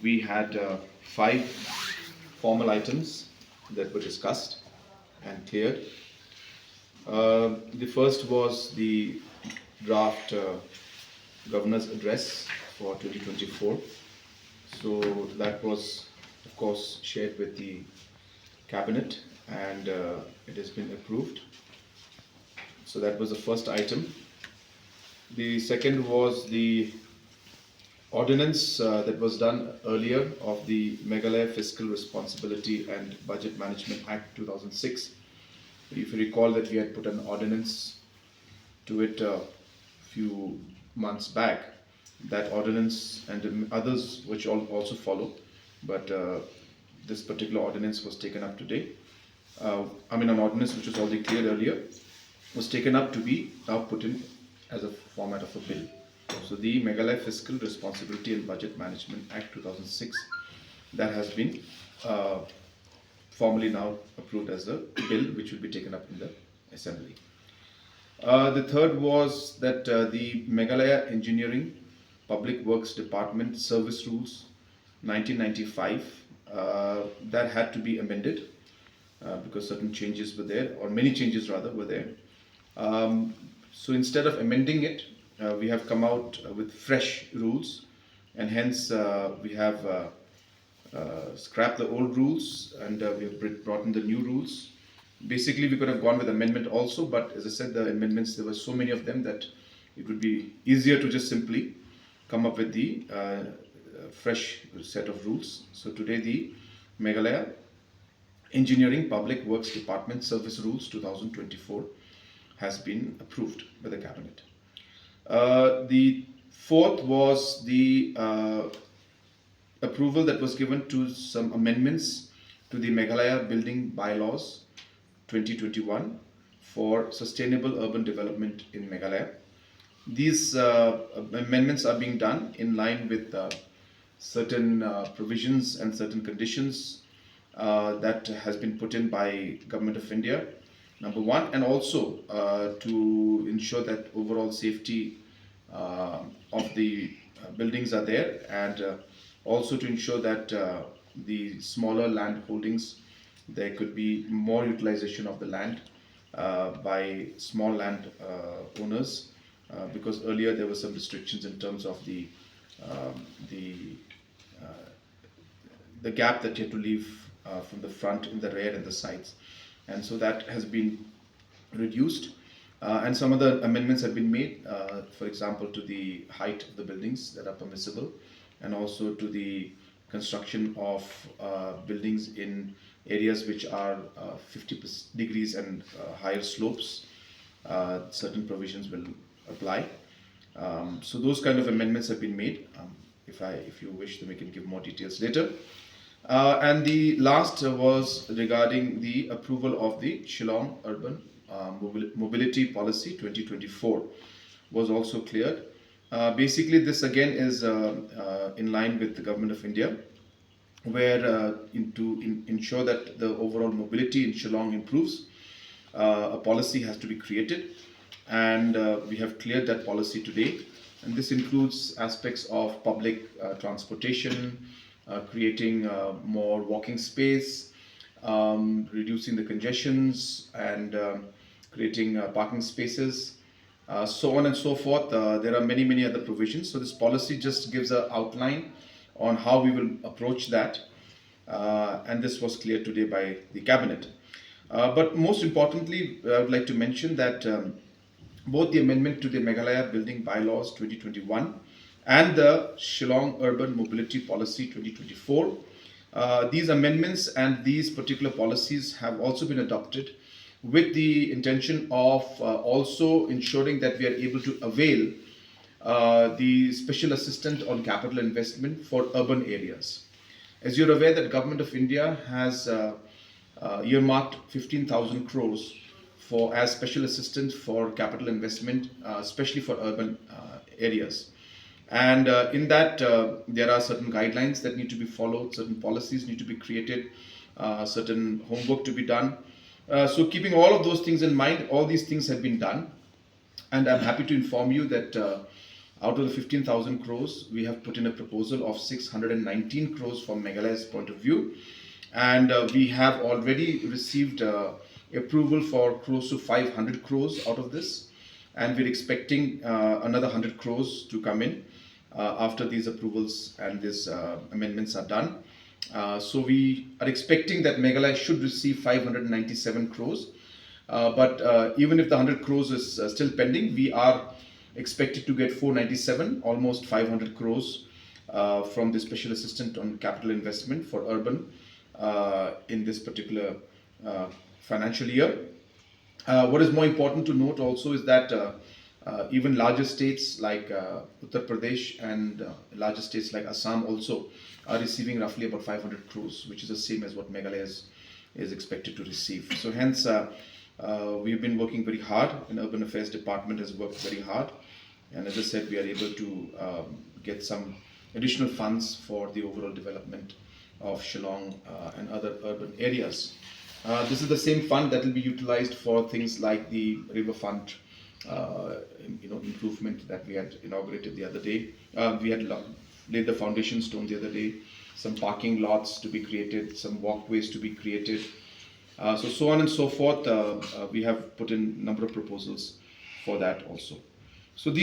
we had five formal items that were discussed and cleared. The first was the draft governor's address for 2024. So that was, of course, shared with the cabinet and it has been approved. So that was the first item. The second was the ordinance that was done earlier of the Meghalaya Fiscal Responsibility and Budget Management Act 2006. If you recall that we had put an ordinance to it a few months back, that ordinance and others which also follow, but this particular ordinance was taken up today. An ordinance which was already cleared earlier was taken up to be now put in as a format of a bill. So the Meghalaya Fiscal Responsibility and Budget Management Act 2006, that has been formally now approved as a bill which will be taken up in the assembly. The third was that the Meghalaya Engineering Public Works Department Service Rules 1995, that had to be amended because certain changes were there, or many changes rather were there. So instead of amending it, we have come out with fresh rules, and hence we have scrapped the old rules and we have brought in the new rules. Basically, we could have gone with amendment also, but as I said, the amendments, there were so many of them that it would be easier to just simply come up with the fresh set of rules. So today, the Meghalaya Engineering Public Works Department Service Rules 2024 has been approved by the cabinet. The fourth was the approval that was given to some amendments to the Meghalaya Building Bylaws 2021 for sustainable urban development in Meghalaya. These amendments are being done in line with certain provisions and certain conditions that has been put in by Government of India, number one, and also to ensure that overall safety of the buildings are there, and also to ensure that the smaller land holdings, there could be more utilization of the land by small land owners, because earlier there were some restrictions in terms of the gap that you had to leave from the front, in the rear, and the sides, and so that has been reduced. And some other amendments have been made, for example, to the height of the buildings that are permissible, and also to the construction of buildings in areas which are 50 degrees and higher slopes. Certain provisions will apply. So those kind of amendments have been made. If you wish, then we can give more details later. And the last was regarding the approval of the Shillong Urban Mobility Policy 2024 was also cleared. Basically, this again is in line with the Government of India, where to ensure that the overall mobility in Shillong improves, a policy has to be created, and we have cleared that policy today. And this includes aspects of public transportation, creating more walking space, reducing the congestions, and creating parking spaces, so on and so forth. There are many other provisions. So this policy just gives an outline on how we will approach that, and this was cleared today by the cabinet. But most importantly, I would like to mention that both the amendment to the Meghalaya Building Bylaws 2021 and the Shillong Urban Mobility Policy 2024, these amendments and these particular policies have also been adopted with the intention of also ensuring that we are able to avail the special assistant on capital investment for urban areas. As you're aware, that Government of India has earmarked 15,000 crores for as special assistance for capital investment, especially for urban areas. And in that, there are certain guidelines that need to be followed, certain policies need to be created, certain homework to be done. So keeping all of those things in mind, all these things have been done. And I'm happy to inform you that Out of the 15,000 crores, we have put in a proposal of 619 crores from Meghalaya's point of view, and we have already received approval for close to 500 crores out of this, and we're expecting another 100 crores to come in after these approvals and these amendments are done. So we are expecting that Meghalaya should receive 597 crores. But even if the 100 crores is still pending, we are expected to get 497, almost 500 crores from the Special Assistant on Capital Investment for Urban in this particular financial year. What is more important to note also is that even larger states like Uttar Pradesh and larger states like Assam also are receiving roughly about 500 crores, which is the same as what Meghalaya is expected to receive. So hence, we've been working very hard, and Urban Affairs Department has worked very hard. And as I said, we are able to get some additional funds for the overall development of Shillong and other urban areas. This is the same fund that will be utilized for things like the riverfront, improvement that we had inaugurated the other day. We had laid the foundation stone the other day. Some parking lots to be created, some walkways to be created. So on and so forth. We have put in a number of proposals for that also. So these